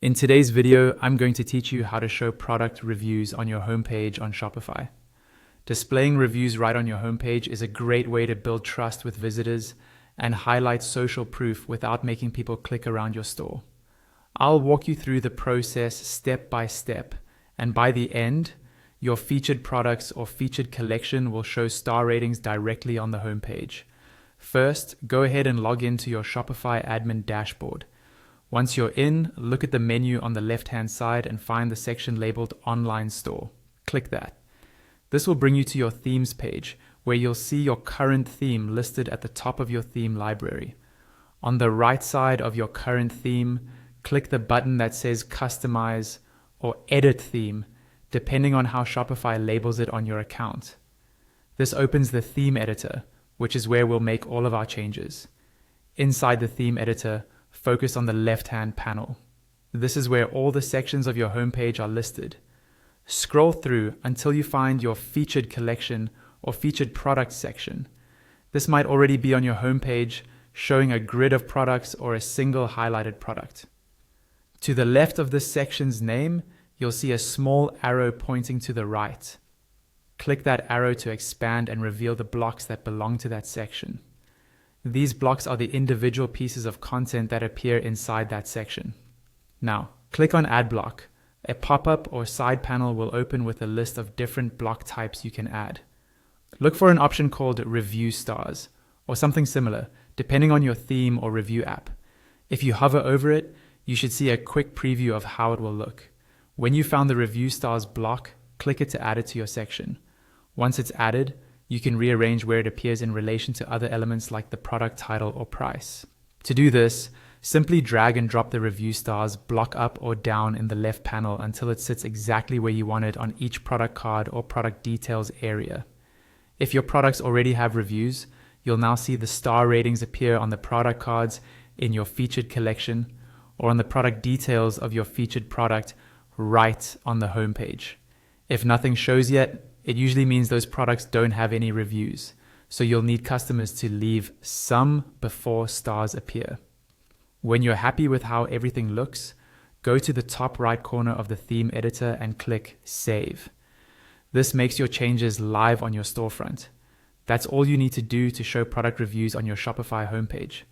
In today's video, I'm going to teach you how to show product reviews on your homepage on Shopify. Displaying reviews right on your homepage is a great way to build trust with visitors and highlight social proof without making people click around your store. I'll walk you through the process step by step, and by the end, your featured products or featured collection will show star ratings directly on the homepage. First, go ahead and log into your Shopify admin dashboard. Once you're in, look at the menu on the left-hand side and find the section labeled Online Store. Click that. This will bring you to your themes page, where you'll see your current theme listed at the top of your theme library. On the right side of your current theme, click the button that says Customize or Edit Theme, depending on how Shopify labels it on your account. This opens the theme editor, which is where we'll make all of our changes. Inside the theme editor, focus on the left-hand panel. This is where all the sections of your homepage are listed. Scroll through until you find your featured collection or featured product section. This might already be on your homepage, showing a grid of products or a single highlighted product. To the left of this section's name, you'll see a small arrow pointing to the right. Click that arrow to expand and reveal the blocks that belong to that section. These blocks are the individual pieces of content that appear inside that section. Now, click on Add Block. A pop-up or side panel will open with a list of different block types you can add. Look for an option called Review Stars, or something similar, depending on your theme or review app. If you hover over it, you should see a quick preview of how it will look. When you found the Review Stars block, click it to add it to your section. Once it's added, you can rearrange where it appears in relation to other elements like the product title or price. To do this, simply drag and drop the review stars block up or down in the left panel until it sits exactly where you want it on each product card or product details area. If your products already have reviews, you'll now see the star ratings appear on the product cards in your featured collection or on the product details of your featured product right on the homepage. If nothing shows yet, it usually means those products don't have any reviews, so you'll need customers to leave some before stars appear. When you're happy with how everything looks, go to the top right corner of the theme editor and click Save. This makes your changes live on your storefront. That's all you need to do to show product reviews on your Shopify homepage.